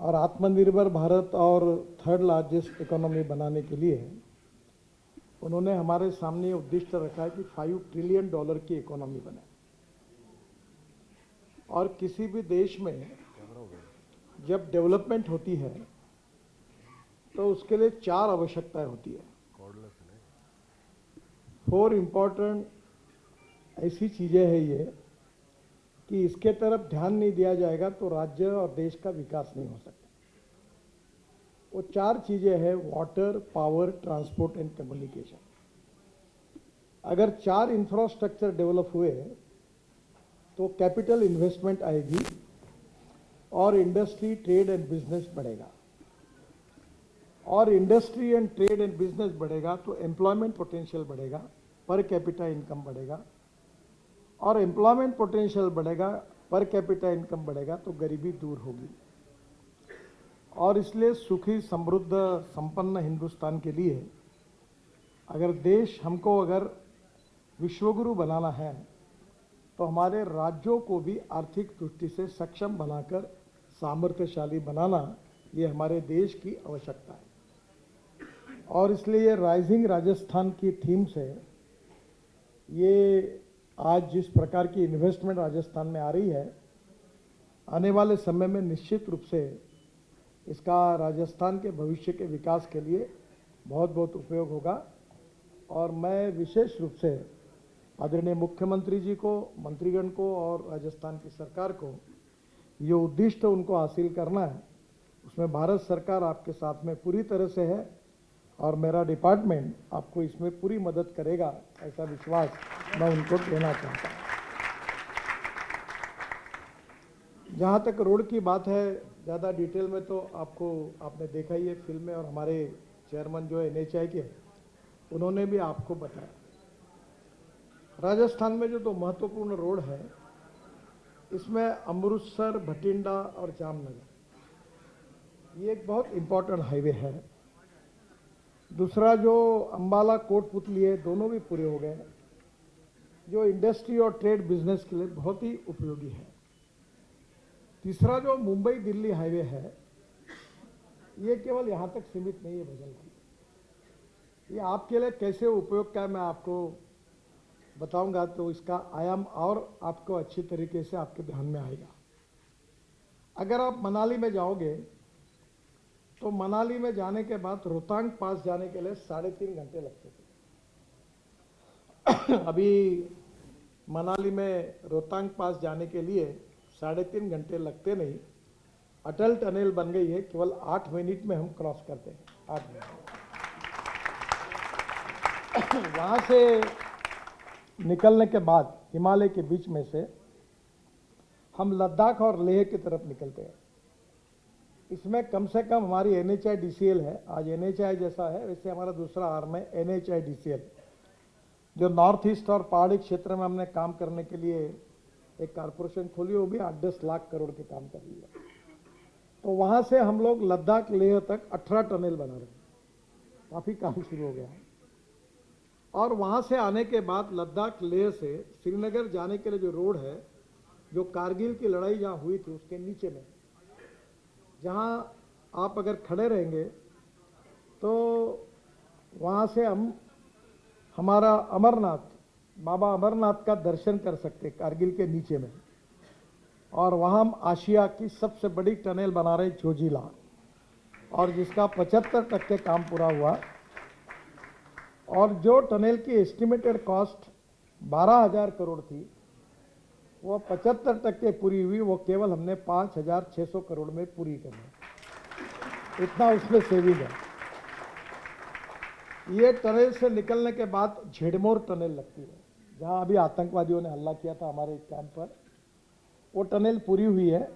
और आत्मनिर्भर भारत और थर्ड लार्जेस्ट इकोनॉमी बनाने के लिए उन्होंने हमारे सामने उद्देश्य रखा है कि $5 ट्रिलियन की इकोनॉमी बने। और किसी भी देश में जब डेवलपमेंट होती है तो उसके लिए 4 आवश्यकताएं होती है। 4 इम्पोर्टेंट ऐसी चीज़ें हैं ये कि इसके तरफ ध्यान नहीं दिया जाएगा तो राज्य और देश का विकास नहीं हो सकता। वो 4 चीज़ें हैं: water, power, transport and communication. अगर 4 इंफ्रास्ट्रक्चर डेवलप हुए तो कैपिटल इन्वेस्टमेंट आएगी और इंडस्ट्री, ट्रेड एंड बिजनेस बढ़ेगा। और industry and trade and business बढ़ेगा तो एम्प्लॉयमेंट पोटेंशियल बढ़ेगा, पर कैपिटा इनकम बढ़ेगा। और एम्प्लॉयमेंट पोटेंशियल बढ़ेगा, पर कैपिटा इनकम बढ़ेगा तो गरीबी दूर होगी। और इसलिए सुखी, समृद्ध, संपन्न हिंदुस्तान के लिए अगर विश्वगुरु बनाना है तो हमारे राज्यों को भी आर्थिक दृष्टि से सक्षम बनाकर सामर्थ्यशाली बनाना ये हमारे देश की आवश्यकता है। और इसलिए ये राइजिंग राजस्थान की थीम से ये आज जिस प्रकार की इन्वेस्टमेंट राजस्थान में आ रही है, आने वाले समय में निश्चित रूप से इसका राजस्थान के भविष्य के विकास के लिए बहुत बहुत उपयोग होगा। और मैं विशेष रूप से आदरणीय मुख्यमंत्री जी को, मंत्रीगण को और राजस्थान की सरकार को ये उद्दिष्ट उनको हासिल करना है, उसमें भारत सरकार आपके साथ में पूरी तरह से है और मेरा डिपार्टमेंट आपको इसमें पूरी मदद करेगा, ऐसा विश्वास मैं उनको देना चाहता हूँ। जहाँ तक रोड की बात है, ज़्यादा डिटेल में तो आपने देखा ही है फिल्म में, और हमारे चेयरमैन जो NHAI के उन्होंने भी आपको बताया। राजस्थान में जो 2 महत्वपूर्ण रोड है, इसमें अमृतसर, भटिंडा और जामनगर, ये एक बहुत इम्पोर्टेंट हाईवे है। दूसरा जो अंबाला कोटपुतली है, दोनों भी पूरे हो गए, जो इंडस्ट्री और ट्रेड बिजनेस के लिए बहुत ही उपयोगी है। तीसरा जो मुंबई दिल्ली हाईवे है, ये केवल यहाँ तक सीमित नहीं है भजन भाई, ये आपके लिए कैसे उपयोग का है मैं आपको बताऊंगा, तो इसका आयाम और आपको अच्छी तरीके से आपके ध्यान में आएगा। अगर आप मनाली में जाओगे तो मनाली में जाने के बाद रोहतांग पास जाने के लिए 3.5 घंटे लगते थे। अभी मनाली में रोहतांग पास जाने के लिए 3.5 घंटे लगते नहीं, अटल टनल बन गई है, केवल 8 मिनट में हम क्रॉस करते हैं। 8 मिनट वहाँ से निकलने के बाद हिमालय के बीच में से हम लद्दाख और लेह की तरफ निकलते हैं। इसमें कम से कम हमारी NHAI DCL है, आज NHAI जैसा है वैसे हमारा दूसरा आर्म है NHAI DCL, जो नॉर्थ ईस्ट और पहाड़ी क्षेत्र में हमने काम करने के लिए एक कारपोरेशन खोली, वो भी 8-10 लाख करोड़ के काम कर रही है। तो वहाँ से हम लोग लद्दाख लेह तक 18 टनल बना रहे हैं, काफ़ी काम शुरू हो गया है। और वहाँ से आने के बाद लद्दाख लेह से श्रीनगर जाने के लिए जो रोड है, जो कारगिल की लड़ाई जहाँ हुई थी उसके नीचे में, जहाँ आप अगर खड़े रहेंगे तो वहाँ से हम हमारा अमरनाथ, बाबा अमरनाथ का दर्शन कर सकते कारगिल के नीचे में। और वहाँ हम आशिया की सबसे बड़ी टनल बना रहे जोजिला, और जिसका 75% काम पूरा हुआ। और जो टनल की एस्टिमेटेड कॉस्ट 12,000 करोड़ थी, वो 75% पूरी हुई, वो केवल हमने 5,600 करोड़ में पूरी करनी, इतना उसमें सेविंग है। ये टनल से निकलने के बाद झेड़मोर टनल लगती है, जहां अभी आतंकवादियों ने हमला किया था हमारे कैंप पर, वो टनल पूरी हुई है।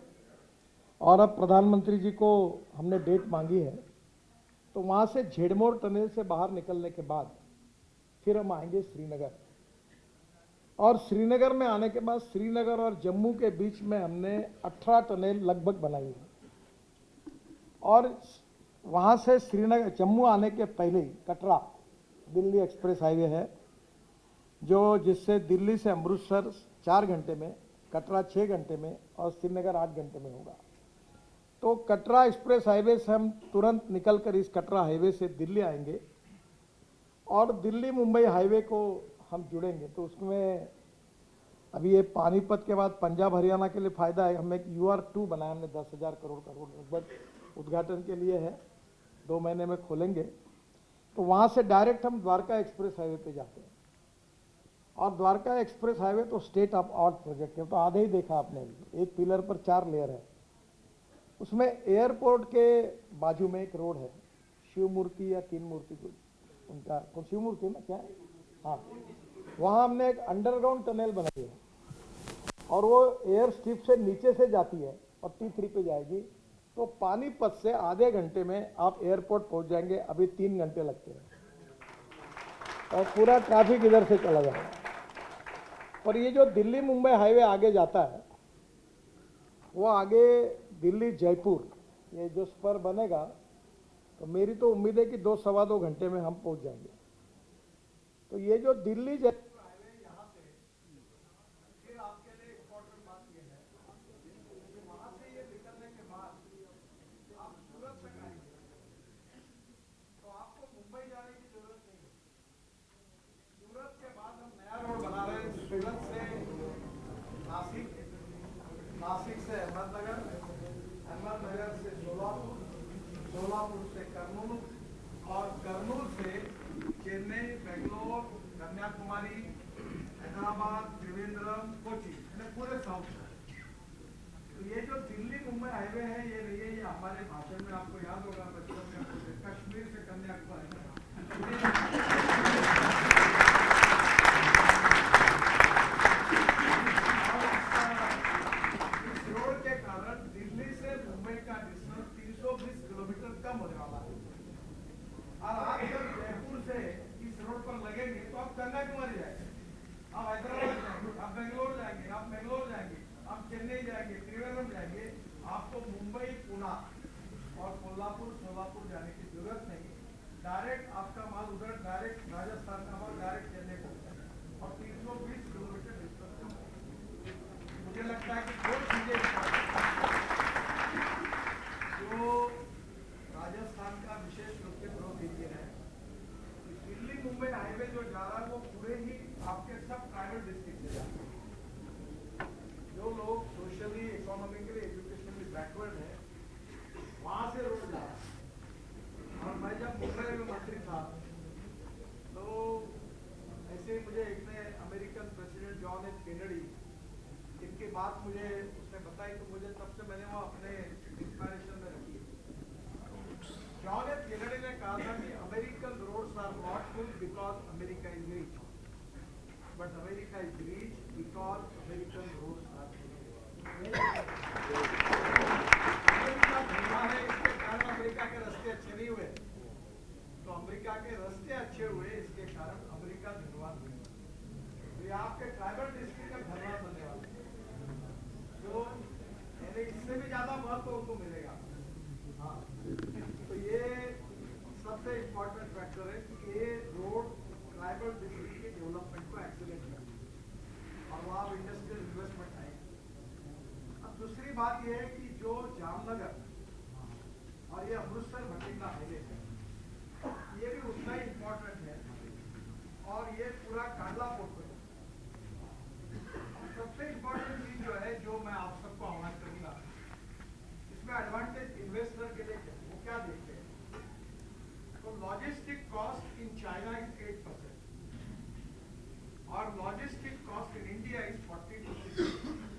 और अब प्रधानमंत्री जी को हमने डेट मांगी है, तो वहां से झेड़मोर टनल से बाहर निकलने के बाद फिर हम आएंगे श्रीनगर। और श्रीनगर में आने के बाद श्रीनगर और जम्मू के बीच में हमने 18 टनल लगभग बनाई है। और वहाँ से श्रीनगर जम्मू आने के पहले ही कटरा दिल्ली एक्सप्रेस हाईवे है, जो जिससे दिल्ली से अमृतसर 4 घंटे में, कटरा 6 घंटे में और श्रीनगर 8 घंटे में होगा। तो कटरा एक्सप्रेस हाईवे से हम तुरंत निकलकर इस कटरा हाईवे से दिल्ली आएंगे और दिल्ली मुंबई हाईवे को हम जुड़ेंगे। तो उसमें अभी ये पानीपत के बाद पंजाब हरियाणा के लिए फायदा है। हम एक UR2 बनाया, हमने 10,000 करोड़ का रोड लगभग उद्घाटन के लिए है, 2 महीने में खोलेंगे। तो वहाँ से डायरेक्ट हम द्वारका एक्सप्रेस हाईवे पे जाते हैं और द्वारका एक्सप्रेस हाईवे तो स्टेट ऑफ आर्ट प्रोजेक्ट है। तो आधे ही देखा आपने, एक पिलर पर 4 लेयर है। उसमें एयरपोर्ट के बाजू में एक रोड है, शिव मूर्ति या तीन मूर्ति को उनका कौन शिव मूर्ति ना क्या है, हाँ, वहाँ हमने एक अंडरग्राउंड टनल बनाई है और वो एयर स्ट्रिप से नीचे से जाती है और T3 पे जाएगी। तो पानीपत से आधे घंटे में आप एयरपोर्ट पहुंच जाएंगे। अभी 3 घंटे लगते हैं और पूरा ट्रैफिक इधर से चला जाएगा। और ये जो दिल्ली मुंबई हाईवे आगे जाता है, वो आगे दिल्ली जयपुर ये जो स्पर बनेगा, तो मेरी तो उम्मीद है कि 2 सवा 2 घंटे में हम पहुंच जाएंगे। तो ये जो दिल्ली जयपुर हाईवे यहाँ से फिर आपके लिए इम्पोर्टेंट बात ये है कि वहाँ से ये निकलने के बाद आप सूरत तक आएंगे तो आपको मुंबई जाने की जरूरत नहीं है। सूरत के बाद हम नया रोड बना रहे हैं, सूरत से नासिक, नासिक से अहमदनगर, अहमदनगर से सोलापुर, सोलापुर से कर्नूल और कर्नूल से चेन्नई, बेंगलोर, कन्याकुमारी, हैदराबाद, त्रिवेंद्रम, कोची, पूरे साउथ। तो ये जो दिल्ली मुंबई हाईवे है, ये नहीं है, ये हमारे भाषण में आपको याद होगा बचपन में, कश्मीर से कन्याकुमारी। इस रोड के कारण दिल्ली से मुंबई का डिस्टेंस 320 किलोमीटर कम होने वाला है। और आप जब जयपुर से इस रोड पर लगेंगे तो आप कन्याकुमारी जाएंगे, आप हैदराबाद जाएंगे, आप बेंगलोर जाएंगे, आप बेंगलोर जाएंगे, आप चेन्नई जाएंगे, त्रिवेंद्रम जाएंगे। आपको मुंबई, पुणे और कोल्हापुर, सोलापुर जाने की जरूरत नहीं। डायरेक्ट आपका माल उधर, डायरेक्ट राजस्थान का माल डायरेक्ट चेन्नई पहुंचेगा और 320 किलोमीटर डिस्टेंस कम। मुझे लगता है कि 2 चीजें जो राजस्थान का विशेष रूप से ग्रोथ दीजिए है, दिल्ली मुंबई हाईवे जो जा रहा है वो पूरे ही आपके सब प्राइवेट डिस्ट्रिक्ट से जाते हैं। जो लोग सोशली, इकोनॉमिकली, एजुकेशनली बैकवर्ड है, वहां से रोड जा रहा है। और मैं जब मुंबई में मंत्री था तो ऐसे ही मुझे एक ने American president John F Kennedy, इनकी बात मुझे उसने बताई, तो मुझे तब से मैंने वो अपने इंस्पिरेशन में रखी है। जॉन एफ केनेडी ने कहा था कि American roads are not good because America is rich, but America is rich because American roads are इसके कारण अमेरिका के रास्ते अच्छे नहीं हुए। तो अमेरिका के रास्ते अच्छे हुए, इसके कारण अमेरिका धन्यवाद हुए। तो ये आपके ट्राइबल डिस्ट्रिक्ट का धन्यवाद बनने वाले, जो इससे भी ज्यादा महत्व उनको मिलेगा। हाँ, तो ये सबसे इम्पोर्टेंट फैक्टर है कि ये रोड ट्राइबल डिस्ट्रिक्ट के डेवलपमेंट को एक्सीलेंट करें और वहाँ इंडस्ट्रियल इन्वेस्टमेंट आए। अब दूसरी बात ये है कि जो जामनगर और ये अमृतसर भटिंडा हाईवे है, ये भी उतना ही इम्पोर्टेंट है और ये पूरा कांडला पोर्ट पे। सबसे इम्पोर्टेंट चीज जो है, जो मैं आप सबको आह्वान करूंगा, इसमें एडवांटेज इन्वेस्टर के लिए वो क्या देखते हैं। तो logistic cost in China is 8% और logistic cost in India is 40 to 60%।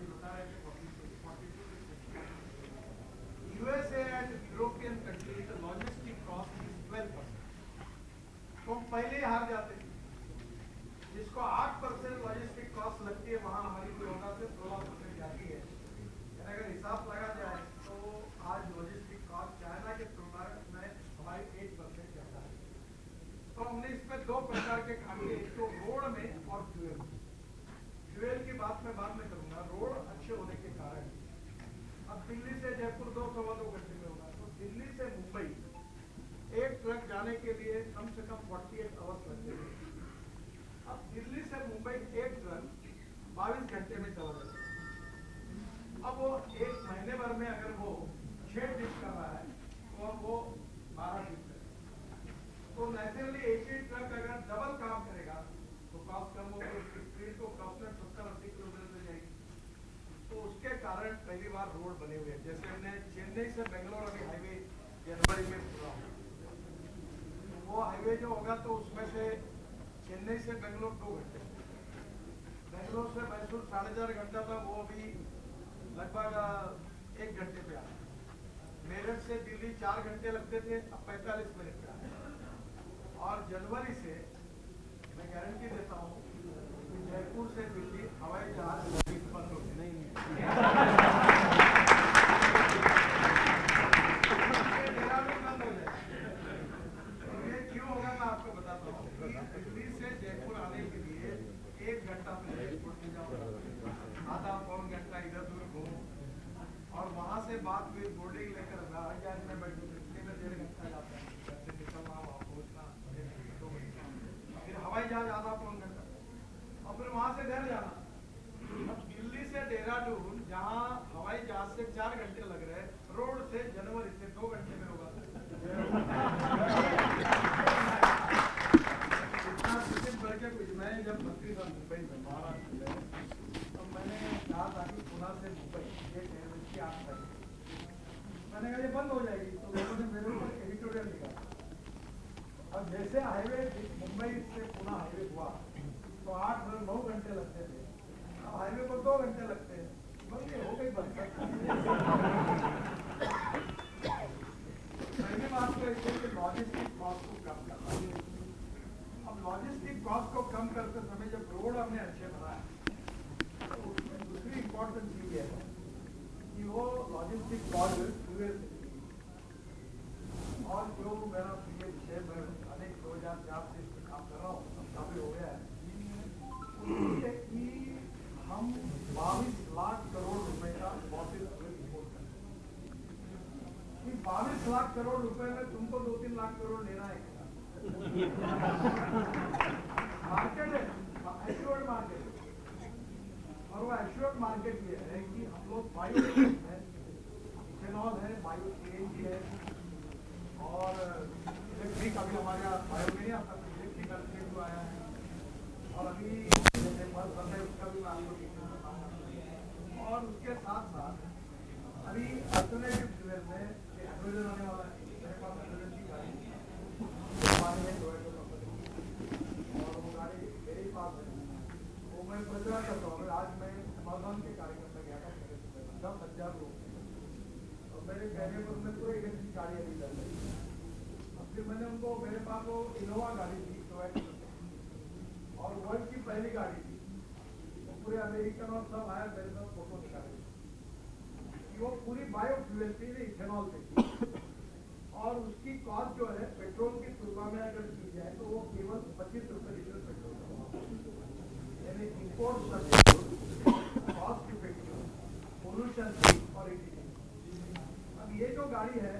बता रहे थे 40 to 60%। USA and European countries the logistic cost is 12%। तो हम पहले ही हार जाते हैं। जिसको 8% लॉजिस्टिक कॉस्ट लगती है, वहां हमारी कोरोना से 16% जाती है। अगर हिसाब लगा जाए तो आज लॉजिस्टिक कॉस्ट चाइना के तुलना में हमारी 8% ज्यादा है। तो हमने इसमें 2 प्रकार के काम किए, एक तो रोड में और फ्यूएल। फ्यूएल की बात मैं बाद में करूंगा। रोड अच्छे होने के कारण अब दिल्ली से जयपुर 2 सवा 2 घंटे में होगा। तो दिल्ली से मुंबई एक ट्रक जाने के लिए कम से कम 48 आवर्स लगते हैं। अब दिल्ली से मुंबई एक ट्रक 22 घंटे में चला जाता है। अब वो एक महीने भर में अगर वो 6 ट्रिप कर रहा है तो वो 12 ट्रिप करेगा। तो नेचुरली एक ही ट्रक अगर डबल काम करेगा तो कॉस्ट कम होगा, उसकी स्पीड तो कॉन्स्टेंट 70-80 किलोमीटर से जाएगी। तो उसके कारण पहली बार रोड बने हुए हैं। जैसे हमने चेन्नई से बेंगलोर अभी हाईवे जनवरी में पूरा होगा, वो हाईवे जो होगा तो उसमें से चेन्नई से बेंगलोर 2 घंटे, बेंगलोर से मैसूर 4.5 घंटा था, वो अभी लगभग 1 घंटे पे आया। मेरठ से दिल्ली 4 घंटे लगते थे, अब 45 मिनट पे आया। और जनवरी से मैं गारंटी देता हूँ कि जयपुर से दिल्ली हवाई जहाज बंद हो गए। नहीं बंद हो जाए। ये क्यों होगा मैं आपको बताता हूँ। दिल्ली से जयपुर आने के लिए 1 घंटा पहले जयपुर में जाओ, आधा पौन घंटा इधर उधर घूमो, और वहां से बात हुई बोर्डिंग लेकर हवाई जहाज में बैठो, कितने में 1.5 घंटा जाता है। जैसे निकलना वहां पहुंचना 2 घंटा, फिर हवाई जहाज आधा पौन घंटा, और फिर वहां से घर जाना। अब दिल्ली से देहरादून जहां हवाई जहाज से 4 घंटे लग रहे, रोड से जनवरी से 2 घंटे में होगा। इतना सिस्टम करके कुछ मैं जब मंत्री था मुंबई में, महाराष्ट्र में, तो मैंने कहा था कि पुणे से मुंबई ये ट्रेन की 8 बजे, मैंने कहा ये बंद हो जाएगी, तो लोगों ने मेरे ऊपर एडिटोरियल लिखा। अब जैसे हाईवे मुंबई से पुणे हाईवे हुआ तो 8-9 घंटे लगते थे, अब हाईवे को 2 घंटे लगते हैं, बस ये हो गई बंद। पहली बात तो ऐसे कि लॉजिस्टिक कॉस्ट को कम करना है। अब लॉजिस्टिक कॉस्ट को कम करते समय जब रोड हमने अच्छे बनाए तो उसमें दूसरी इम्पोर्टेंट चीज है कि वो लॉजिस्टिक कॉस्ट फ्यूएल से, और जो मेरा प्रिय विषय में अनेक 2004 से इस पर काम कर रहा हूँ, अब काफी हो गया है, उससे कि हम 22 लाख करोड़ रुपए का फॉसिल फ्यूल इंपोर्ट करते हैं। 22 लाख करोड़ रुपए में तुमको 2-3 लाख करोड़ लेना है। मार्केट है, एश्योर्ड मार्केट है, और वो एश्योर्ड मार्केट ये है कि हम लोग बायो है, इथेनॉल है, बायो सीएनजी है, और इलेक्ट्रिक अभी हमारे यहाँ बायो नहीं आता, इलेक्ट्रिक इलेक्ट्रिक जो आया है, और अभी जैसे बस बंद है उसका भी मैं आपको डिटेल बताऊंगा। और उसके साथ साथ अभी अल्टरनेटिव फ्यूल में हाइड्रोजन आने वाला है, मेरे पास हाइड्रोजन की गाड़ी और वो गाड़ी मेरे पास है, वो मैं प्रचार करता हूँ। आज मैं समाधान के कार्यकर्ता गया था, 10,000 लोग, और मेरे कहने पर मैं पूरे इलेक्ट्रिक गाड़ी अभी चल रही। अब फिर मैंने उनको, मेरे पास वो इनोवा गाड़ी थी टोयोटा, और वर्ल्ड की पहली गाड़ी थी, वो पूरे अमेरिकन और सब आया मेरे साथ फोटो निकाले, वो पूरी बायो फ्यूल थी, इथेनॉल पे थी, और उसकी कॉस्ट जो है पेट्रोल की तुलना में अगर की जाए तो वो केवल 25 रुपए लीटर पेट्रोल, यानी import cost effective, pollution free और इफिशिएंट। अब ये जो गाड़ी है,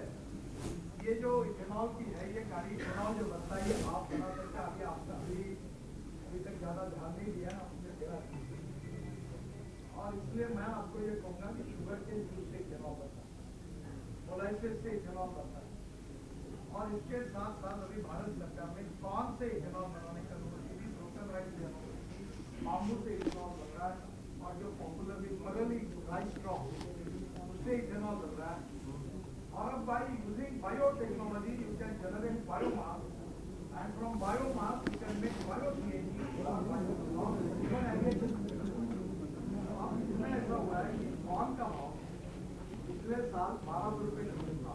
ये जो इथेनॉल की है, ये गाड़ी इथेनॉल जो बनता है ये आप बना सकते हैं। अभी आपका अभी तक ज्यादा ध्यान नहीं दिया आपने मेरा, और इसलिए मैं आपको ये कहूँगा कि शुगर के जूस से इथेनॉल बनता है, मोलाइसिस से इथेनॉल बनता है, और इसके साथ साथ अभी भारत सरकार ने कॉर्न से इथेनॉल बनाने का ब्रोकन राइस बाम्बू से इथेनॉल बन रहा है, और जो पॉपुलरली मगली राइस स्ट्रॉ उससे इथेनॉल बन रहा है। और अब by using biotechnology you can generate biomass, and from biomass you can make bio CNG. अब इसमें ऐसा हुआ है कि कॉर्न का भाव पिछले साल 12 रुपये किलो था,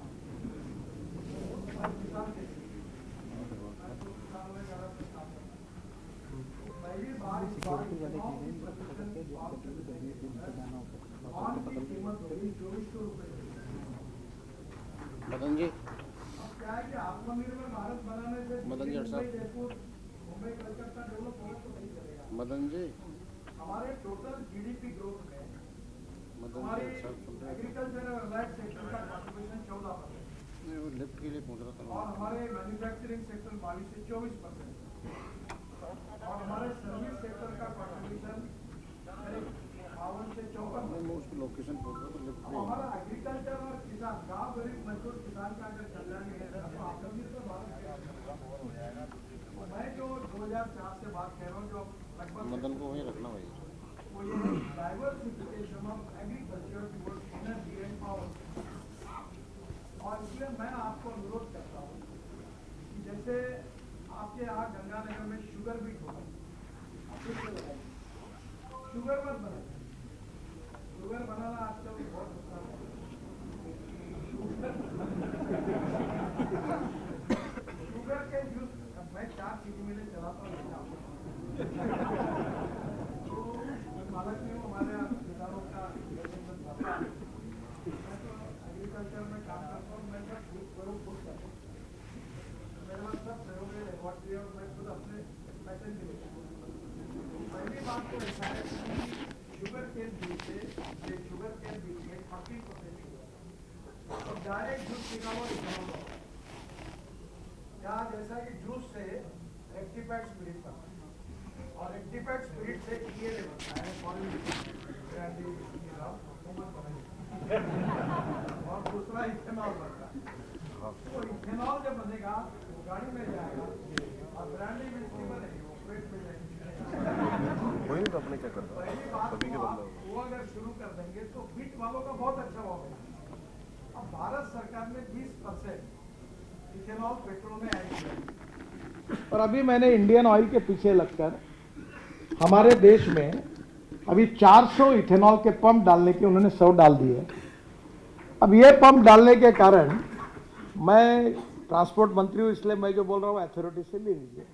पहली बार इस बार की कीमत होगी 2400 रुपए। मदन जी, अब क्या है कि आत्मनिर्भर भारत बनाने से मदन जी साहब, जयपुर मुंबई कलकत्ता डेवलप होगा तो नहीं चलेगा। मदन जी, हमारे टोटल जीडीपी ग्रोथ में मदन हमारी जी साहब एग्रीकल्चर और अलग सेक्टर का कॉन्ट्रीब्यूशन 14%, वो लिफ्ट के लिए पहुंच रहा था, और हमारे मैन्युफैक्चरिंग सेक्टर 22 से 24%, और हमारे सर्विस सेक्टर का कॉन्ट्रीब्यूशन 52 से 54%। लोकेशन पूछ रहा तो लिफ्ट भी हमारा एग्रीकल्चर और किसान गांव गरीब मजदूर किसान का अगर कल्याण है तो आप लोग तो मैं जो 2004 से बात कर रहा हूँ जो लगभग मदन को वहीं रखना भाई। वो ये diversification of agriculture towards energy and power. और इसलिए मैं आपको अनुरोध करता हूँ कि जैसे आपके यहाँ गंगानगर में शुगर बीट होगा, शुगर मत बनाए। शुगर बनाना आजकल बहुत आसान है। शुगर के जूस मैं 4 चीनी मिले चलाता हूँ। तो हालांकि वो हमारे यहाँ किसानों का मैं तो एग्रीकल्चर में काम करता हूँ। मैं सब प्रयोग खुद करता हूँ। मेरे पास सब प्रयोग है लेबोरेटरी और मैं खुद अपने पैटेंट भी लेता हूँ। पहली बात तो ऐसा है कि शुगर केन बीज से शुगर केन बीज में 40% तो डायरेक्ट जूस पीना वो इथेनॉल होगा। या जैसा कि जूस से रेक्टिफाइड स्पिरिट बनता है और रेक्टिफाइड स्पिरिट से ये बनता है और दूसरा इथेनॉल बनता है। तो इथेनॉल जब बनेगा वो गाड़ी में जाएगा और ब्रांडी मिस्टी बनेगी वो पेट में जाएगी। वही तो अपने क्या करता पहली बात सभी के तो बंदा वो अगर शुरू कर देंगे तो बीट वालों का बहुत अच्छा होगा। अब भारत सरकार ने 20% इथेनॉल पेट्रोल में ऐड किया और अभी मैंने इंडियन ऑयल के पीछे लगकर हमारे देश में अभी 400 इथेनॉल के पंप डालने के उन्होंने 100 डाल दिए। अब ये पंप डालने के कारण मैं ट्रांसपोर्ट मंत्री हूँ इसलिए मैं जो बोल रहा हूँ अथॉरिटी से ले लीजिए।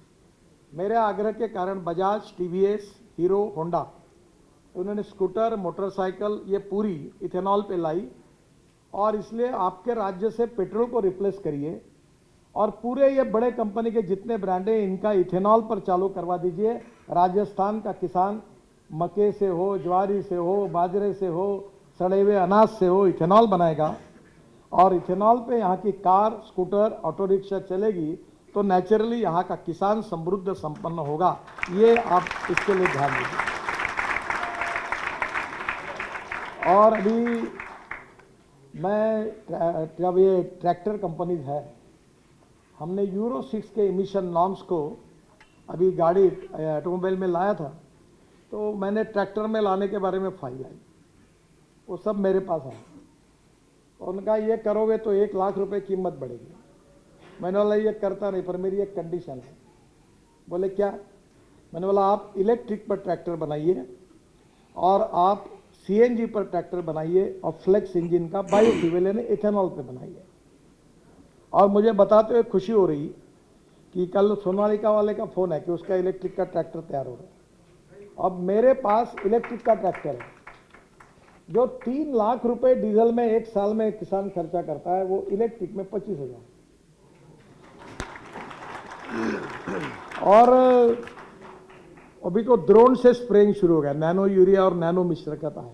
मेरे आग्रह के कारण बजाज, टीवीएस, हीरो, होंडा उन्होंने स्कूटर, मोटरसाइकिल ये पूरी इथेनॉल पे लाई और इसलिए आपके राज्य से पेट्रोल को रिप्लेस करिए और पूरे ये बड़े कंपनी के जितने ब्रांड हैं इनका इथेनॉल पर चालू करवा दीजिए। राजस्थान का किसान मक्के से हो, ज्वारी से हो, बाजरे से हो, सड़े हुए अनाज से हो इथेनॉल बनाएगा और इथेनॉल पे यहाँ की कार, स्कूटर, ऑटो रिक्शा चलेगी तो नेचुरली यहाँ का किसान समृद्ध संपन्न होगा। ये आप इसके लिए ध्यान दीजिए। और अभी मैं जब ये ट्रैक्टर कंपनीज है हमने यूरो 6 के इमिशन नॉर्म्स को अभी गाड़ी ऑटोमोबाइल में लाया था तो मैंने ट्रैक्टर में लाने के बारे में फाइल आई, वो सब मेरे पास है। उनका ये करोगे तो 1 लाख रुपए कीमत बढ़ेगी। मैंने बोला ये करता नहीं पर मेरी एक कंडीशन है। बोले क्या? मैंने बोला आप इलेक्ट्रिक पर ट्रैक्टर बनाइए और आप सीएनजी पर ट्रैक्टर बनाइए और फ्लेक्स इंजन का बायोफ्यूल यानी इथेनॉल पे बनाइए। और मुझे बताते हुए खुशी हो रही कि कल सोनालिका वाले का फोन है कि उसका इलेक्ट्रिक का ट्रैक्टर तैयार हो रहा है। अब मेरे पास इलेक्ट्रिक का ट्रैक्टर है जो 3 लाख रुपए डीजल में 1 साल में किसान खर्चा करता है, वो इलेक्ट्रिक में 25,000। और अभी तो ड्रोन से स्प्रेइंग शुरू हो गया, नैनो यूरिया और नैनो मिश्रकत है।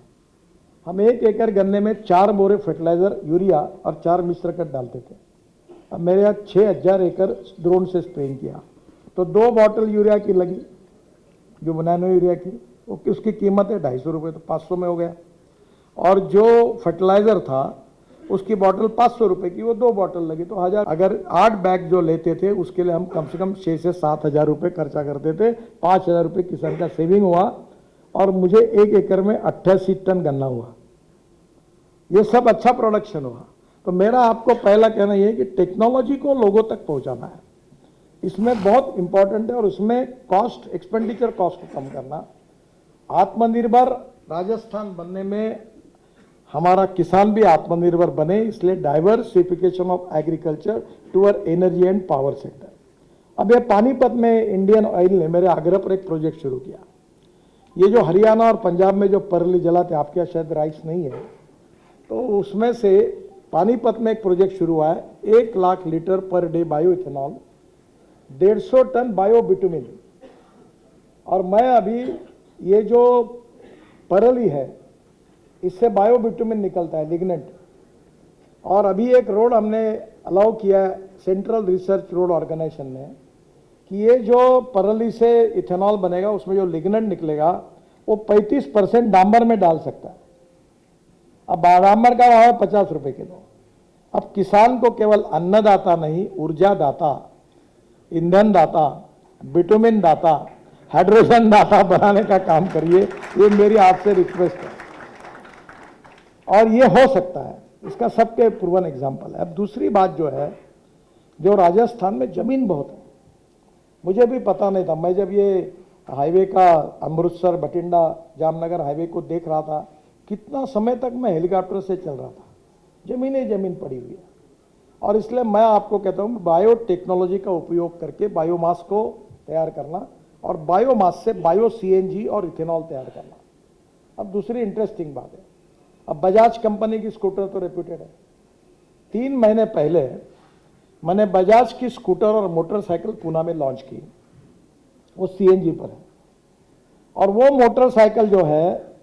हम 1 एकड़ गन्ने में 4 बोरे फर्टिलाइजर, यूरिया और 4 मिश्रकत डालते थे। अब मेरे यहाँ 6,000 एकड़ ड्रोन से स्प्रेइंग किया तो 2 बॉटल यूरिया की लगी जो नैनो यूरिया की, उसकी कीमत है 250 रुपये, तो 500 में हो गया। और जो फर्टिलाइजर था उसकी बॉटल 500 रुपये की, वो 2 बॉटल लगी तो 1000। अगर 8 बैग जो लेते थे उसके लिए हम कम से कम 6 से 7,000 रुपये खर्चा करते थे। 5,000 रुपये किसान का सेविंग हुआ और मुझे 1 एकड़ में 88 टन गन्ना हुआ। ये सब अच्छा प्रोडक्शन हुआ। तो मेरा आपको पहला कहना यह है कि टेक्नोलॉजी को लोगों तक पहुंचाना है, इसमें बहुत इंपॉर्टेंट है। और उसमें कॉस्ट, एक्सपेंडिचर कॉस्ट को कम करना, आत्मनिर्भर राजस्थान बनने में हमारा किसान भी आत्मनिर्भर बने, इसलिए diversification of agriculture toward energy and power sector. अब ये पानीपत में इंडियन ऑयल ने मेरे आग्रह पर एक प्रोजेक्ट शुरू किया। ये जो हरियाणा और पंजाब में जो परली जलाते, आपके यहाँ शायद राइस नहीं है, तो उसमें से पानीपत में एक प्रोजेक्ट शुरू हुआ है। 1 lakh litre per day bio ethanol, 150 tonne bio bitumen. और मैं अभी ये जो परली है इससे बायो बिटुमिन निकलता है, लिग्नेंट। और अभी एक रोड हमने अलाउ किया है सेंट्रल रिसर्च रोड ऑर्गेनाइजेशन ने कि ये जो परली से इथेनॉल बनेगा उसमें जो लिग्नेंट निकलेगा वो 35% डांबर में डाल सकता है। अब बारामर का भाव है 50 रुपए किलो। अब किसान को केवल अन्नदाता नहीं, ऊर्जा दाता, ईंधन दाता, विटामिन दाता, हाइड्रोजन दाता बनाने का काम करिए, ये मेरी आपसे रिक्वेस्ट है। और ये हो सकता है, इसका सबके प्रूवन एग्जाम्पल है। अब दूसरी बात जो है, जो राजस्थान में जमीन बहुत है, मुझे भी पता नहीं था। मैं जब ये हाईवे का अमृतसर बठिंडा जामनगर हाईवे को देख रहा था, कितना समय तक मैं हेलीकॉप्टर से चल रहा था, जमीन ही जमीन पड़ी हुई है। और इसलिए मैं आपको कहता हूँ बायोटेक्नोलॉजी का उपयोग करके बायोमास को तैयार करना और बायोमास से बायो सीएनजी और इथेनॉल तैयार करना। अब दूसरी इंटरेस्टिंग बात है, अब बजाज कंपनी की स्कूटर तो रेप्यूटेड है। 3 महीने पहले मैंने बजाज की स्कूटर और मोटरसाइकिल पूना में लॉन्च की, वो सीएनजी पर है। और वो मोटरसाइकिल जो है,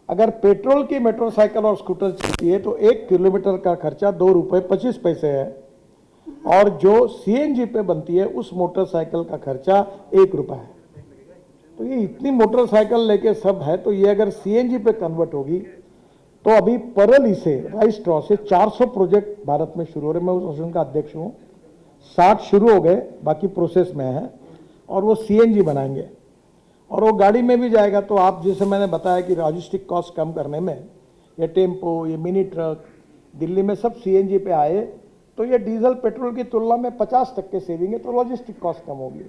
अगर पेट्रोल की मोटरसाइकिल और स्कूटर चलती है तो 1 किलोमीटर का खर्चा 2 रुपये 25 पैसे है, और जो सीएनजी पे बनती है उस मोटरसाइकिल का खर्चा 1 रुपया है। तो ये इतनी मोटरसाइकिल लेके सब है, तो ये अगर सीएनजी पे कन्वर्ट होगी तो अभी परली से राइस स्ट्रॉ से 400 प्रोजेक्ट भारत में शुरू हो रहे। मैं उस एसोसिएशन का अध्यक्ष हूँ। 60 शुरू हो गए, बाकी प्रोसेस में है, और वो सीएनजी बनाएंगे और वो गाड़ी में भी जाएगा। तो आप जैसे मैंने बताया कि लॉजिस्टिक कॉस्ट कम करने में ये टेम्पो, ये मिनी ट्रक दिल्ली में सब सीएनजी पे आए, तो ये डीजल पेट्रोल की तुलना में 50% सेविंग है, तो लॉजिस्टिक कॉस्ट कम होगी।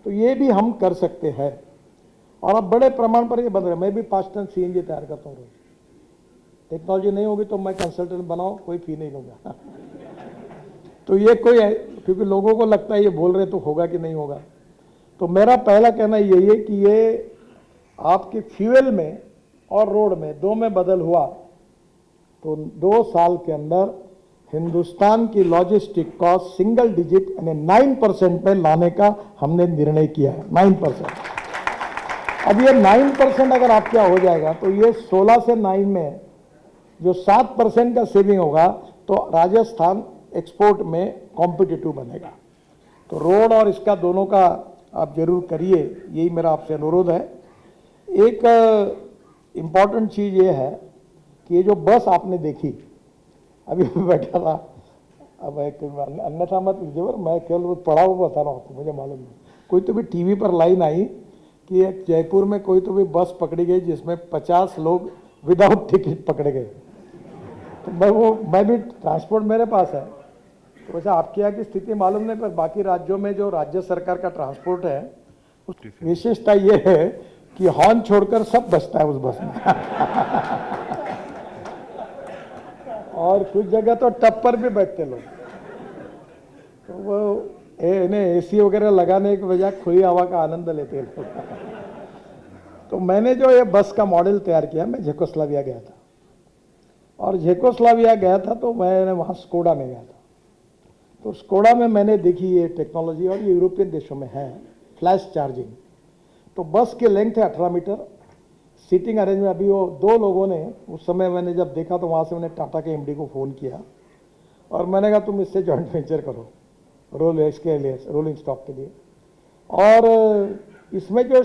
तो ये भी हम कर सकते हैं, और अब बड़े प्रमाण पर ये बन रहे हैं। मैं भी 5 टन सीएनजी तैयार करता हूँ रोज। टेक्नोलॉजी नहीं होगी तो मैं कंसल्टेंट बनाऊँ, कोई फी नहीं लूँगा। तो ये कोई है, क्योंकि लोगों को लगता है ये बोल रहे तो होगा कि नहीं होगा। तो मेरा पहला कहना यही है कि ये आपके फ्यूल में और रोड में, 2 में बदल हुआ तो 2 साल के अंदर हिंदुस्तान की लॉजिस्टिक कॉस्ट सिंगल डिजिट यानी 9% में लाने का हमने निर्णय किया है। 9%। अब ये 9% अगर आपके यहाँ हो जाएगा तो ये 16 से 9 में जो 7% का सेविंग होगा, तो राजस्थान एक्सपोर्ट में कॉम्पिटिटिव बनेगा। तो रोड और इसका दोनों का आप जरूर करिए, यही मेरा आपसे अनुरोध है। एक इम्पॉर्टेंट चीज़ ये है कि ये जो बस आपने देखी, अभी बैठा था, अब एक अन्यथा मत लीजिए, पर मैं केवल वो पढ़ा हुआ बता रहा हूँ आपको, मुझे मालूम नहीं। कोई तो भी टीवी पर लाइन आई कि एक जयपुर में कोई तो भी बस पकड़ी गई जिसमें 50 लोग विदाउट टिकट पकड़े गए। तो मैं भी ट्रांसपोर्ट मेरे पास है, तो वैसे आपके यहाँ की स्थिति मालूम नहीं, पर बाकी राज्यों में जो राज्य सरकार का ट्रांसपोर्ट है, उस विशेषता ये है कि हॉर्न छोड़कर सब बचता है उस बस में। और कुछ जगह तो टप पर भी बैठते लोग, तो वो इन्हें एसी वगैरह लगाने की बजाय खुली हवा का आनंद लेते लोग। तो मैंने जो ये बस का मॉडल तैयार किया, मैं जेकोस्लाविया गया था, और जेकोस्लाविया गया था तो मैंने वहाँ स्कोडा में गया था। तो स्कोडा में मैंने देखी ये टेक्नोलॉजी, और ये यूरोपियन देशों में है, फ्लैश चार्जिंग। तो बस की लेंथ है 18 मीटर, सीटिंग अरेंजमेंट। अभी वो 2 लोगों ने, उस समय मैंने जब देखा तो वहाँ से मैंने टाटा के एमडी को फ़ोन किया और मैंने कहा तुम इससे जॉइंट वेंचर करो इसके लिए, रोलिंग स्टॉक के लिए। और इसमें जो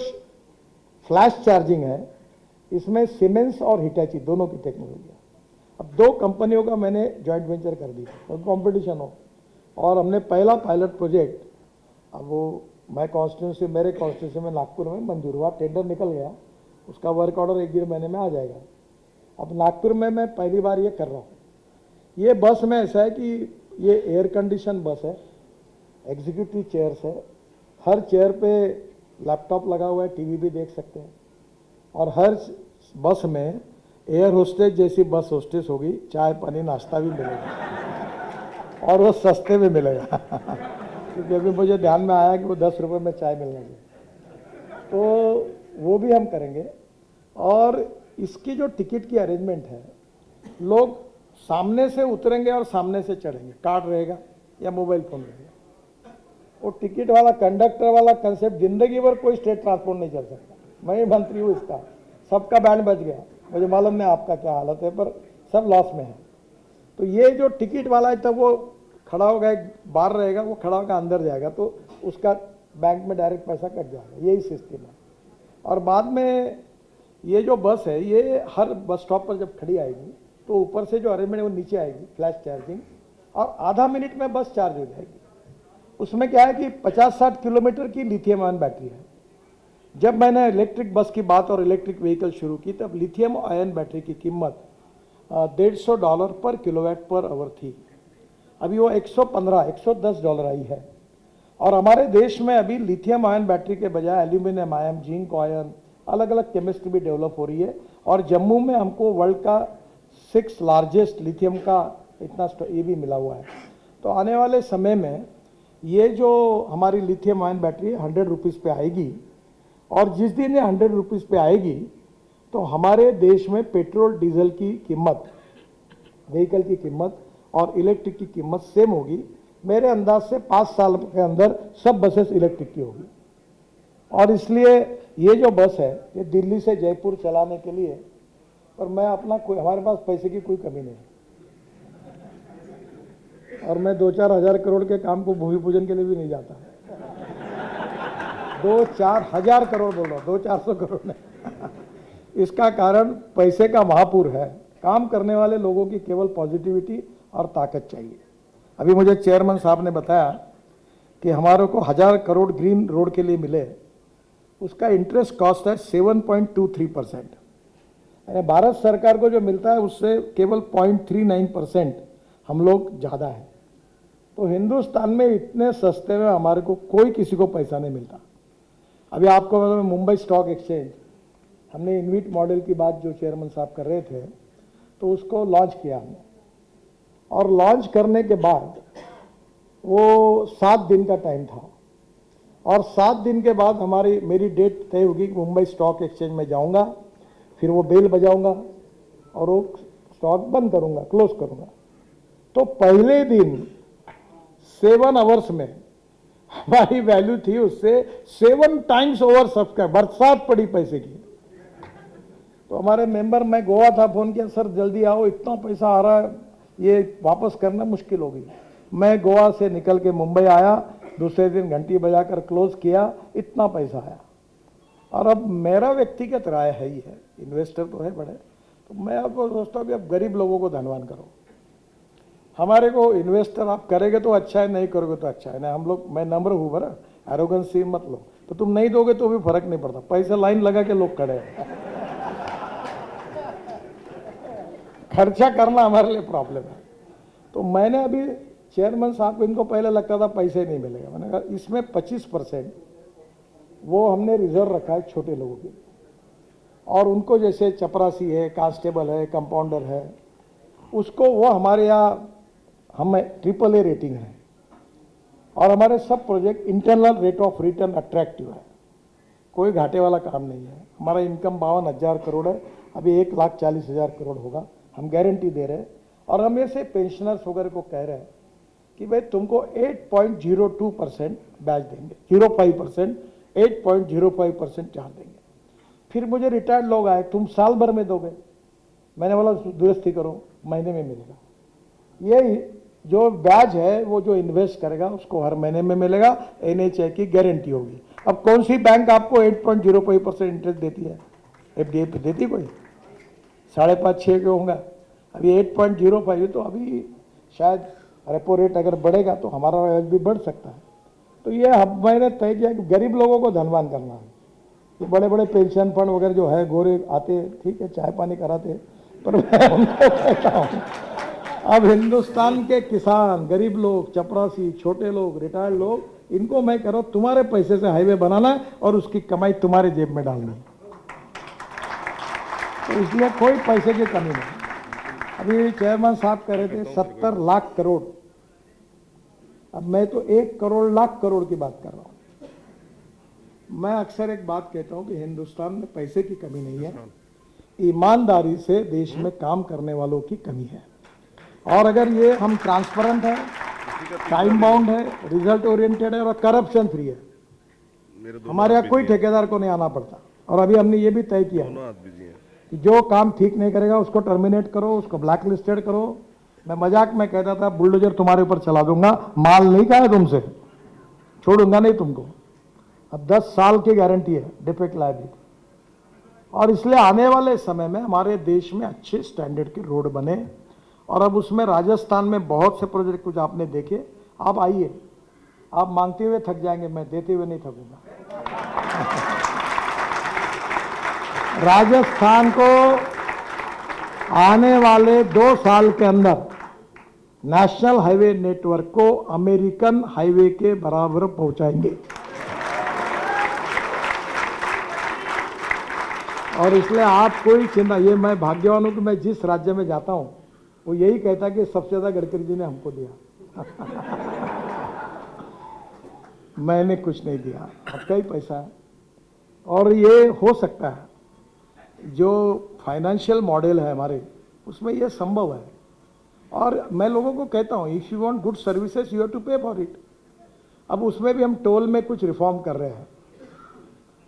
फ्लैश चार्जिंग है, इसमें सीमेंस और हिटाची दोनों की टेक्नोलॉजी है। अब 2 कंपनियों का मैंने जॉइंट वेंचर कर दिया, तो कॉम्पिटिशन हो। और हमने पहला पायलट प्रोजेक्ट, अब वो मैं कॉन्स्टिट्यूंसी, मेरे कॉन्स्टिट्यूंसी में नागपुर में मंजूर हुआ, टेंडर निकल गया, उसका वर्क ऑर्डर 1-1.5 महीने में आ जाएगा। अब नागपुर में मैं पहली बार ये कर रहा हूँ। ये बस में ऐसा है कि ये एयर कंडीशन बस है, एग्जीक्यूटिव चेयर्स है, हर चेयर पे लैपटॉप लगा हुआ है, टीवी भी देख सकते हैं, और हर बस में एयर होस्टेस जैसी बस होस्टेस होगी, चाय पानी नाश्ता भी मिलेगा, और वो सस्ते में मिलेगा। क्योंकि अभी मुझे ध्यान में आया कि वो 10 रुपये में चाय मिलना चाहिए, तो वो भी हम करेंगे। और इसकी जो टिकट की अरेंजमेंट है, लोग सामने से उतरेंगे और सामने से चढ़ेंगे, कार्ड रहेगा या मोबाइल फोन रहेगा। वो टिकट वाला, कंडक्टर वाला कंसेप्ट जिंदगी भर कोई स्टेट ट्रांसपोर्ट नहीं चल सकता। मैं ही मंत्री हूँ इसका, सबका बैंड बच गया, मुझे मालूम नहीं आपका क्या हालत है, पर सब लॉस में है। तो ये जो टिकट वाला है, तब वो खड़ा होगा, बाहर रहेगा, वो खड़ा होकर अंदर जाएगा, तो उसका बैंक में डायरेक्ट पैसा कट जाएगा, यही सिस्टम है। और बाद में ये जो बस है, ये हर बस स्टॉप पर जब खड़ी आएगी तो ऊपर से जो अरेंजमेंट है वो नीचे आएगी, फ्लैश चार्जिंग, और आधा मिनट में बस चार्ज हो जाएगी। उसमें क्या है कि 50-60 किलोमीटर की लिथियम आयन बैटरी है। जब मैंने इलेक्ट्रिक बस की बात और इलेक्ट्रिक व्हीकल शुरू की तब लिथियम आयन बैटरी की कीमत $150 पर किलोवाट पर आवर थी। अभी वो 110 डॉलर आई है। और हमारे देश में अभी लिथियम आयन बैटरी के बजाय एल्यूमिनियम आयन, जिंक आयन, अलग अलग केमिस्ट्री भी डेवलप हो रही है। और जम्मू में हमको वर्ल्ड का 6 लार्जेस्ट लिथियम का इतना ये भी मिला हुआ है। तो आने वाले समय में ये जो हमारी लिथियम आयन बैटरी 100 रुपीज़ पे आएगी, और जिस दिन ये 100 रुपीज़ पे आएगी तो हमारे देश में पेट्रोल डीजल की कीमत, व्हीकल की कीमत और इलेक्ट्रिक की कीमत सेम होगी। मेरे अंदाज से 5 साल के अंदर सब बसेस इलेक्ट्रिक की होगी। और इसलिए ये जो बस है ये दिल्ली से जयपुर चलाने के लिए, पर मैं अपना कोई, हमारे पास पैसे की कोई कमी नहीं, और मैं 2-4 हज़ार करोड़ के काम को भूमि पूजन के लिए भी नहीं जाता। 2-4 हज़ार करोड़ बोल रहा हूँ, 200-400 करोड़ नहीं। इसका कारण पैसे का महापुर है, काम करने वाले लोगों की केवल पॉजिटिविटी और ताकत चाहिए। अभी मुझे चेयरमैन साहब ने बताया कि हमारे को 1000 करोड़ ग्रीन रोड के लिए मिले, उसका इंटरेस्ट कॉस्ट है 7.23%। यानी भारत सरकार को जो मिलता है उससे केवल 0.39% हम लोग ज़्यादा है। तो हिंदुस्तान में इतने सस्ते में हमारे को कोई किसी को पैसा नहीं मिलता। अभी आपको मतलब मुंबई स्टॉक एक्सचेंज, हमने इनविट मॉडल की बात जो चेयरमैन साहब कर रहे थे, तो उसको लॉन्च किया हमने, और लॉन्च करने के बाद वो 7 दिन का टाइम था, और 7 दिन के बाद मेरी डेट तय होगी कि मुंबई स्टॉक एक्सचेंज में जाऊंगा, फिर वो बेल बजाऊंगा और वो स्टॉक बंद करूंगा, क्लोज करूंगा। तो पहले दिन 7 आवर्स में हमारी वैल्यू थी उससे 7 टाइम्स ओवर सब्सक्राइब, बरसात पड़ी पैसे की। तो हमारे मेंबर, मैं गोवा था, फोन किया, सर जल्दी आओ, इतना पैसा आ रहा है, ये वापस करना मुश्किल होगी। मैं गोवा से निकल के मुंबई आया, दूसरे दिन घंटी बजाकर क्लोज किया, इतना पैसा आया। और अब मेरा व्यक्तिगत राय है ही है, इन्वेस्टर तो है बड़े, तो मैं अब सोचता हूँ कि अब गरीब लोगों को धनवान करो। हमारे को इन्वेस्टर आप करेंगे तो अच्छा है, नहीं करोगे तो अच्छा है ना। हम लोग, मैं नम्र हूँ बरा, एरोगेंसी मत लो, तो तुम नहीं दोगे तो भी फर्क नहीं पड़ता, पैसे लाइन लगा के लोग खड़े हैं। खर्चा करना हमारे लिए प्रॉब्लम है। तो मैंने अभी चेयरमैन साहब को, इनको पहले लगता था पैसे नहीं मिलेगा, मैंने कहा इसमें 25% वो हमने रिजर्व रखा है छोटे लोगों के, और उनको जैसे चपरासी है, कांस्टेबल है, कंपाउंडर है, उसको वो हमारे यहाँ हम AAA रेटिंग है, और हमारे सब project internal rate of return attractive है, कोई घाटे वाला काम नहीं है। हमारा इनकम 52,000 करोड़ है, अभी 1,40,000 करोड़ होगा, हम गारंटी दे रहे हैं। और हम ऐसे पेंशनर्स वगैरह को कह रहे हैं कि भाई तुमको 8.02% ब्याज देंगे, 0.5%, 8.05% चार्ज देंगे। फिर मुझे रिटायर्ड लोग आए, तुम साल भर में दोगे, मैंने बोला दुरुस्ती करो, महीने में मिलेगा। ये जो ब्याज है वो जो इन्वेस्ट करेगा उसको हर महीने में मिलेगा, NHI की गारंटी होगी। अब कौन सी बैंक आपको 8.05% इंटरेस्ट देती है? FDI पे देती कोई? 5.5-6 के होगा, अभी 8.05 है। तो अभी शायद रेपो रेट अगर बढ़ेगा तो हमारा ब्याज भी बढ़ सकता है। तो ये अब मैंने तय किया कि गरीब लोगों को धनवान करना है। ये बड़े बड़े पेंशन फंड वगैरह जो है, गोरे आते, ठीक है, चाय पानी कराते, पर मैं उनको कहता हूँ अब हिंदुस्तान के किसान, गरीब लोग, चपरासी, छोटे लोग, रिटायर्ड लोग, इनको मैं कह रहा हूँ तुम्हारे पैसे से हाईवे बनाना है और उसकी कमाई तुम्हारे जेब में डालनी है। तो इसलिए कोई पैसे की कमी नहीं। अभी चेयरमैन साहब कह रहे थे 70 लाख करोड़, अब मैं तो 1 करोड़ लाख करोड़ की बात कर रहा हूँ। मैं अक्सर एक बात कहता हूँ कि हिंदुस्तान में पैसे की कमी नहीं है, ईमानदारी से देश में काम करने वालों की कमी है। और अगर ये हम ट्रांसपेरेंट है, टाइम बाउंड है, रिजल्ट ओरिएंटेड है और करप्शन फ्री है, हमारे यहाँ कोई ठेकेदार को नहीं आना पड़ता। और अभी हमने ये भी तय किया कि जो काम ठीक नहीं करेगा उसको टर्मिनेट करो, उसको ब्लैक लिस्टेड करो। मैं मजाक में कहता था बुलडोजर तुम्हारे ऊपर चला दूंगा, माल नहीं खाया तुमसे, छोड़ूंगा नहीं तुमको। अब 10 साल की गारंटी है डिफेक्ट लायबिलिटी, और इसलिए आने वाले समय में हमारे देश में अच्छे स्टैंडर्ड के रोड बने। और अब उसमें राजस्थान में बहुत से प्रोजेक्ट कुछ आपने देखे। आप आइए, आप मांगते हुए थक जाएंगे, मैं देते हुए नहीं थकूंगा। राजस्थान को आने वाले 2 साल के अंदर नेशनल हाईवे नेटवर्क को अमेरिकन हाईवे के बराबर पहुंचाएंगे। और इसलिए आप कोई चिंता, ये मैं भाग्यवान हूं कि मैं जिस राज्य में जाता हूं वो यही कहता कि सबसे ज्यादा गडकरी जी ने हमको दिया। मैंने कुछ नहीं दिया, आपका ही पैसा है। और ये हो सकता है, जो फाइनेंशियल मॉडल है हमारे उसमें ये संभव है। और मैं लोगों को कहता हूँ, if you want good services you have to pay for it. अब उसमें भी हम टोल में कुछ रिफॉर्म कर रहे हैं।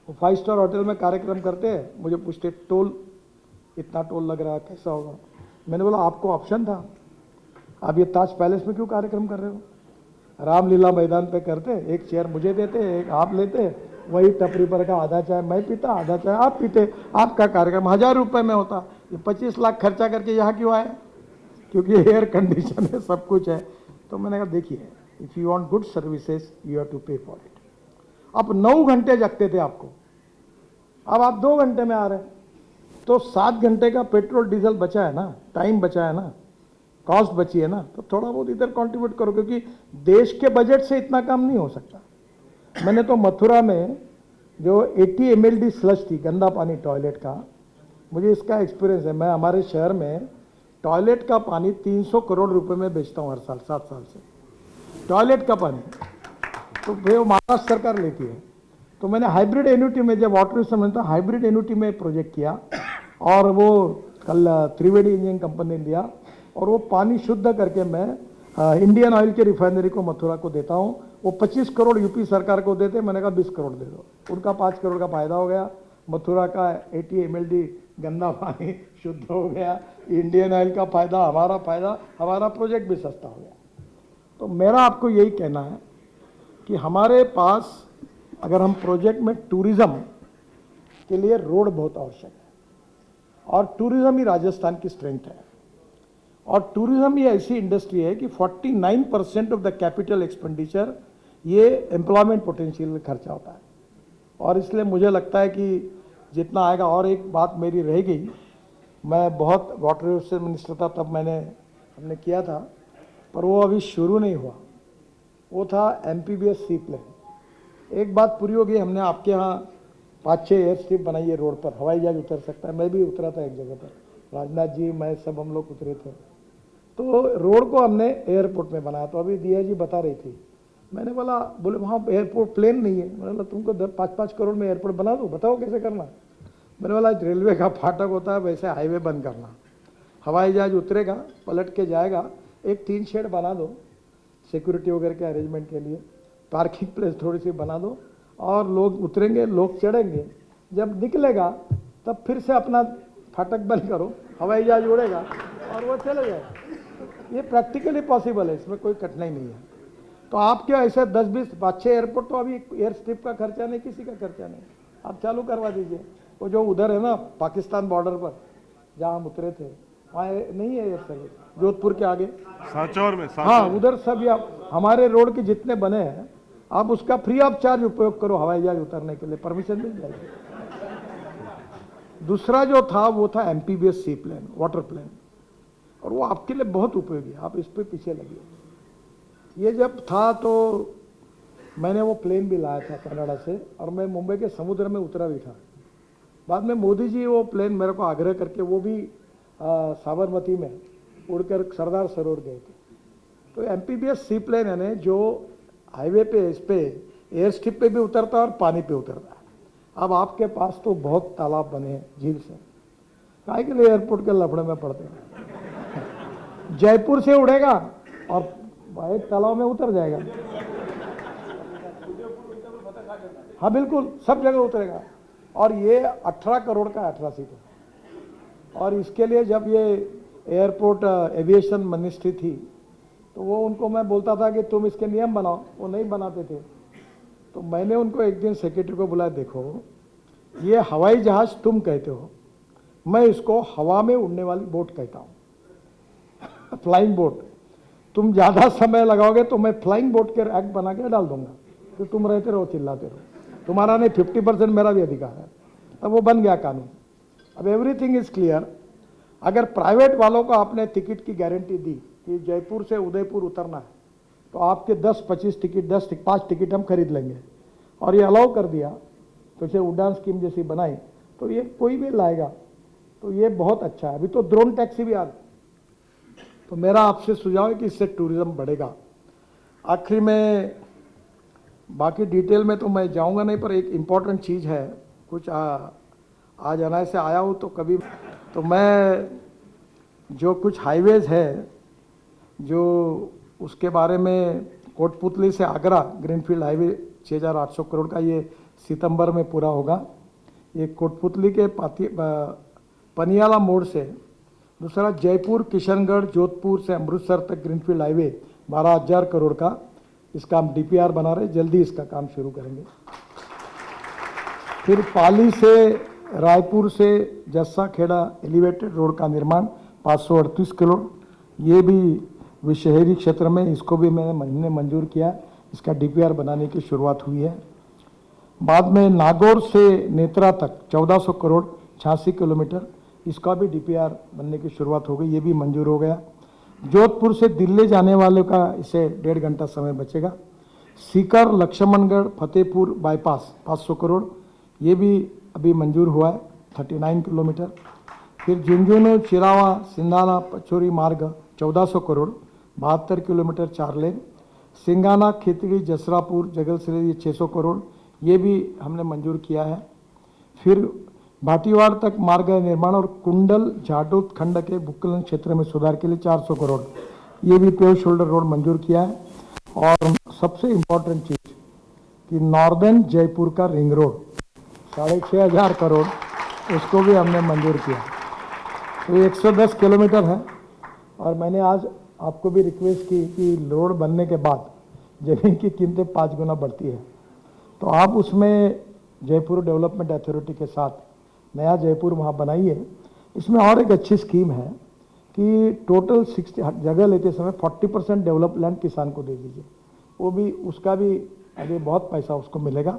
वो 5 स्टार होटल में कार्यक्रम करते हैं, मुझे पूछते टोल, इतना टोल लग रहा है, कैसा होगा। मैंने बोला आपको ऑप्शन था, आप ये ताज पैलेस में क्यों कार्यक्रम कर रहे हो? रामलीला मैदान पे करते, एक चेयर मुझे देते, एक आप लेते, वही टपरी पर का आधा चाय मैं पीता, आधा चाय आप पीते, आपका कार्यक्रम 1000 रुपये में होता। ये 25 लाख खर्चा करके यहाँ क्यों आए? क्योंकि एयर कंडीशन है, सब कुछ है। तो मैंने कहा देखिए, if you want good services you have to pay for it. अब 9 घंटे जगते थे आपको, अब आप 2 घंटे में आ रहे हैं, तो 7 घंटे का पेट्रोल डीजल बचा है ना, टाइम बचा है ना, कॉस्ट बची है ना, तो थोड़ा बहुत इधर कंट्रीब्यूट करो, क्योंकि देश के बजट से इतना काम नहीं हो सकता। मैंने तो मथुरा में जो 80 ml स्लश थी, गंदा पानी टॉयलेट का, मुझे इसका एक्सपीरियंस है। मैं हमारे शहर में टॉयलेट का पानी 300 करोड़ रुपए में बेचता हूँ हर साल, 7 साल से। टॉयलेट का पानी तो वो महाराष्ट्र सरकार लेती है। तो मैंने हाइब्रिड एन्युटी में, जब वाटर रिसोर्स था, हाइब्रिड एन्युटी में प्रोजेक्ट किया, और वो कल त्रिवेणी इंजीनियरिंग कंपनी ने दिया, और वो पानी शुद्ध करके मैं इंडियन ऑयल के रिफाइनरी को मथुरा को देता हूँ। वो 25 करोड़ यूपी सरकार को देते, मैंने कहा 20 करोड़ दे दो, उनका 5 करोड़ का फायदा हो गया। मथुरा का 80 ml गंदा पानी शुद्ध हो गया, इंडियन ऑयल का फायदा, हमारा प्रोजेक्ट भी सस्ता हो गया। तो मेरा आपको यही कहना है कि हमारे पास, अगर हम प्रोजेक्ट में टूरिज्म के लिए रोड बहुत आवश्यक है, और टूरिज्म ही राजस्थान की स्ट्रेंथ है। और टूरिज्म ये ऐसी इंडस्ट्री है कि 49% ऑफ द कैपिटल एक्सपेंडिचर ये एम्प्लॉयमेंट पोटेंशियल में खर्चा होता है। और इसलिए मुझे लगता है कि जितना आएगा। और एक बात मेरी रह गई, मैं बहुत वाटर रिसोर्स मिनिस्टर था तब हमने किया था, पर वो अभी शुरू नहीं हुआ, वो था एमपीबीएस सी प्लान। एक बात पूरी हो गई, हमने आपके यहाँ 5-6 एयर स्ट्रिप बनाई है रोड पर, हवाई जहाज उतर सकता है। मैं भी उतरा था एक जगह पर, राजनाथ जी, मैं, सब हम लोग उतरे थे। तो रोड को हमने एयरपोर्ट में बनाया। तो अभी दिया जी बता रही थी, मैंने बोला, बोले वहाँ एयरपोर्ट प्लेन नहीं है। मैंने बोला तुमको 5-5 करोड़ में एयरपोर्ट बना दूँ, बताओ कैसे करना। मैंने बोला रेलवे का फाटक होता है वैसे हाईवे बंद करना, हवाई जहाज उतरेगा, पलट के जाएगा, एक 3 शेड बना दो सिक्योरिटी वगैरह के अरेंजमेंट के लिए, पार्किंग प्लेस थोड़ी सी बना दो, और लोग उतरेंगे, लोग चढ़ेंगे, जब निकलेगा तब फिर से अपना फाटक बंद करो, हवाई जहाज उड़ेगा और वो चले जाए। ये प्रैक्टिकली पॉसिबल है, इसमें कोई कठिनाई नहीं है। तो आपके ऐसे 10-20 5-6 एयरपोर्ट, तो अभी एयर स्ट्रिप का खर्चा नहीं, किसी का खर्चा नहीं, आप चालू करवा दीजिए। वो जो उधर है ना पाकिस्तान बॉर्डर पर जहाँ हम उतरे थे, वहाँ नहीं है एयर सर्विस, जोधपुर के आगे सांचौर में, हाँ उधर सब या हमारे रोड के जितने बने हैं, आप उसका फ्री ऑफ चार्ज उपयोग करो, हवाई जहाज उतरने के लिए परमिशन मिल जाएगी। दूसरा जो था वो था एमपीबीएस सी प्लान, वाटर प्लान, और वो आपके लिए बहुत उपयोगी है, आप इस पे पीछे लगिए। ये जब था तो मैंने वो प्लेन भी लाया था कनाडा से, और मैं मुंबई के समुद्र में उतरा भी था। बाद में मोदी जी वो प्लेन मेरे को आग्रह करके, वो भी साबरमती में उड़कर सरदार सरोवर गए थे। तो एमपीबीएस सी प्लेन है जो हाईवे पे, इस पे एयर स्ट्रिप पे भी उतरता है और पानी पे उतरता है। अब आपके पास तो बहुत तालाब बने हैं झील से, काहे के लिए एयरपोर्ट के लफड़े में पड़ते हैं। जयपुर से उड़ेगा और एक तालाब में उतर जाएगा। हाँ बिल्कुल, सब जगह उतरेगा। और ये 18 करोड़ का 18 सीट है। और इसके लिए जब ये एयरपोर्ट एविएशन मिनिस्ट्री थी, तो वो उनको मैं बोलता था कि तुम इसके नियम बनाओ, वो नहीं बनाते थे। तो मैंने उनको एक दिन सेक्रेटरी को बुलाया, देखो ये हवाई जहाज तुम कहते हो, मैं इसको हवा में उड़ने वाली बोट कहता हूं। Flying boat. तुम ज्यादा समय लगाओगे तो मैं फ्लाइंग बोट के एक्ट बना के डाल दूंगा, तो तुम रहते रहो चिल्लाते रहो, तुम्हारा नहीं 50% मेरा भी अधिकार है। अब वो बन गया कानून। अब एवरीथिंग इज क्लियर। अगर प्राइवेट वालों को आपने टिकट की गारंटी दी कि जयपुर से उदयपुर उतरना है, तो आपके 10-25 टिकट 5 टिकट हम खरीद लेंगे, और ये अलाउ कर दिया, तो इसे उड़ान स्कीम जैसी बनाई, तो ये कोई भी लाएगा, तो ये बहुत अच्छा है। अभी तो ड्रोन टैक्सी भी आ रही, तो मेरा आपसे सुझाव है कि इससे टूरिज्म बढ़ेगा। आखिरी में बाकी डिटेल में तो मैं जाऊंगा नहीं, पर एक इम्पॉर्टेंट चीज़ है, कुछ आज अनाज से आया हूँ तो कभी, तो मैं जो कुछ हाईवेज है जो उसके बारे में, कोटपुतली से आगरा ग्रीनफील्ड हाईवे 6,800 करोड़ का, ये सितंबर में पूरा होगा। ये कोटपुतली के पनियाला मोड़ से, दूसरा जयपुर किशनगढ़ जोधपुर से अमृतसर तक ग्रीनफील्ड हाईवे 12,000 करोड़ का, इसका हम डीपीआर बना रहे, जल्दी इसका काम शुरू करेंगे। फिर पाली से रायपुर से जस्सा खेड़ा एलिवेटेड रोड का निर्माण 538 करोड़, ये भी शहरी क्षेत्र में, इसको भी मैंने मंजूर किया, इसका डीपीआर बनाने की शुरुआत हुई है। बाद में नागौर से नेत्रा तक 1400 करोड़ 86 किलोमीटर, इसका भी डीपीआर बनने की शुरुआत हो गई, ये भी मंजूर हो गया। जोधपुर से दिल्ली जाने वालों का इसे 1.5 घंटा समय बचेगा। सीकर लक्ष्मणगढ़ फतेहपुर बाईपास 500 करोड़, ये भी अभी मंजूर हुआ है, 39 किलोमीटर। फिर झुंझुनू चिरावा सिंधाना पचोरी मार्ग 1400 करोड़ 72 किलोमीटर 4 लेन। सिंगाना खेतड़ी जसरापुर जगलसरेली 600 करोड़, ये भी हमने मंजूर किया है। फिर भाटीवाड़ तक मार्ग निर्माण और कुंडल जाडोद खंड के बुक्कलन क्षेत्र में सुधार के लिए 400 करोड़, ये भी पेव शोल्डर रोड मंजूर किया है। और सबसे इम्पोर्टेंट चीज कि नॉर्दर्न जयपुर का रिंग रोड 6,500 करोड़, उसको भी हमने मंजूर किया। तो 110 किलोमीटर है। और मैंने आज आपको भी रिक्वेस्ट की कि रोड बनने के बाद जमीन की कीमतें 5 गुना बढ़ती है, तो आप उसमें जयपुर डेवलपमेंट अथॉरिटी के साथ नया जयपुर वहाँ बनाइए। इसमें और एक अच्छी स्कीम है कि टोटल 60 जगह लेते समय 40% डेवलप लैंड किसान को दे दीजिए, वो भी, उसका भी अभी बहुत पैसा उसको मिलेगा।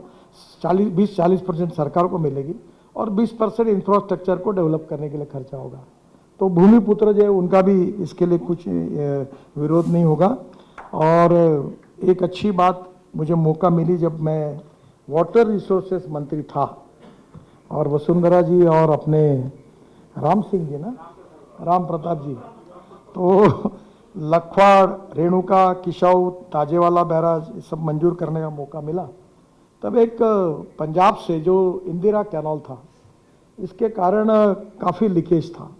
20-40% सरकार को मिलेगी और 20% इंफ्रास्ट्रक्चर को डेवलप करने के लिए खर्चा होगा। तो भूमिपुत्र जो है उनका भी इसके लिए कुछ विरोध नहीं होगा। और एक अच्छी बात मुझे मौका मिली जब मैं वाटर रिसोर्सेस मंत्री था, और वसुंधरा जी और अपने राम सिंह जी ना, राम प्रताप जी, तो लखवाड़ रेणुका किशाऊ ताजेवाला बैराज ये सब मंजूर करने का मौका मिला। तब एक पंजाब से जो इंदिरा कैनाल था, इसके कारण काफ़ी लीकेज था।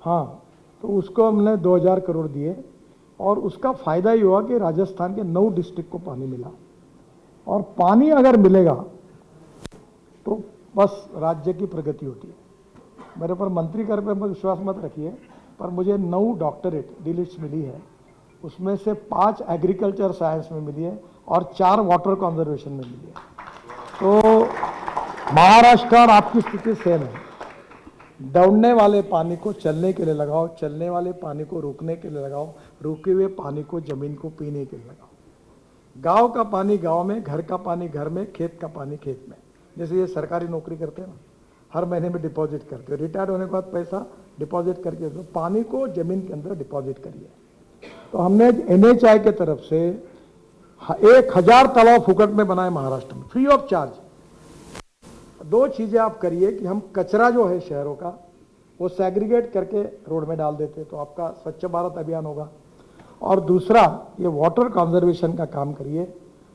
हाँ, तो उसको हमने 2,000 करोड़ दिए, और उसका फायदा ये हुआ कि राजस्थान के 9 डिस्ट्रिक्ट को पानी मिला। और पानी अगर मिलेगा तो बस राज्य की प्रगति होती है। मेरे पर मंत्री कर पे विश्वास मत रखिए, पर मुझे 9 डॉक्टरेट डिलीट्स मिली है, उसमें से 5 एग्रीकल्चर साइंस में मिली है और 4 वाटर कंजर्वेशन में मिली है। तो महाराष्ट्र और आपकी स्थिति सेम है। दौड़ने वाले पानी को चलने के लिए लगाओ, चलने वाले पानी को रुकने के लिए लगाओ, रुके हुए पानी को जमीन को पीने के लिए लगाओ। गांव का पानी गांव में, घर का पानी घर में, खेत का पानी खेत में। जैसे ये सरकारी नौकरी करते हैं ना, हर महीने में डिपॉजिट करते हो, रिटायर्ड होने के बाद पैसा डिपॉजिट करके, तो पानी को जमीन के अंदर डिपॉजिट करिए। तो हमने NHI के तरफ से 1,000 तालाब फुकट में बनाए महाराष्ट्र में, फ्री ऑफ चार्ज। 2 चीजें आप करिए कि हम कचरा जो है शहरों का वो सेग्रीगेट करके रोड में डाल देते, तो आपका स्वच्छ भारत अभियान होगा। और दूसरा, ये वाटर कंजर्वेशन का काम करिए,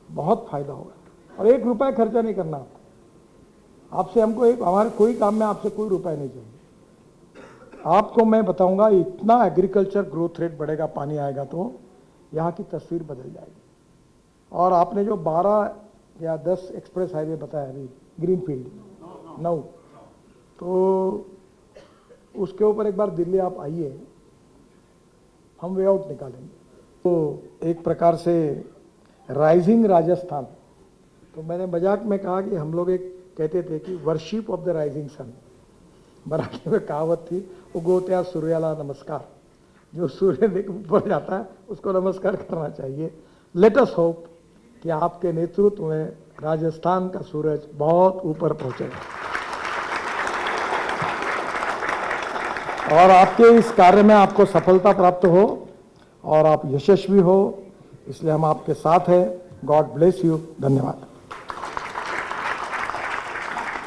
बहुत फायदा होगा। और 1 रुपया खर्चा नहीं करना आपसे, हमको हमारे कोई काम में आपसे कोई रुपया नहीं चाहिए। आपको मैं बताऊंगा, इतना एग्रीकल्चर ग्रोथ रेट बढ़ेगा, पानी आएगा तो यहाँ की तस्वीर बदल जाएगी। और आपने जो 12 या 10 एक्सप्रेस हाईवे बताया अभी, ग्रीनफील्ड 9, तो उसके ऊपर एक बार दिल्ली आप आइए, हम वे आउट निकालेंगे। तो एक प्रकार से राइजिंग राजस्थान, तो मैंने मजाक में कहा कि हम लोग एक कहते थे कि worship of the rising sun, Marathi में कहावत थी, उगोत्या सूर्याला नमस्कार। जो सूर्य ऊपर जाता है उसको नमस्कार करना चाहिए। लेट अस होप कि आपके नेतृत्व में राजस्थान का सूरज बहुत ऊपर पहुंचेगा और आपके इस कार्य में आपको सफलता प्राप्त हो और आप यशस्वी हो, इसलिए हम आपके साथ हैं। God bless you. धन्यवाद।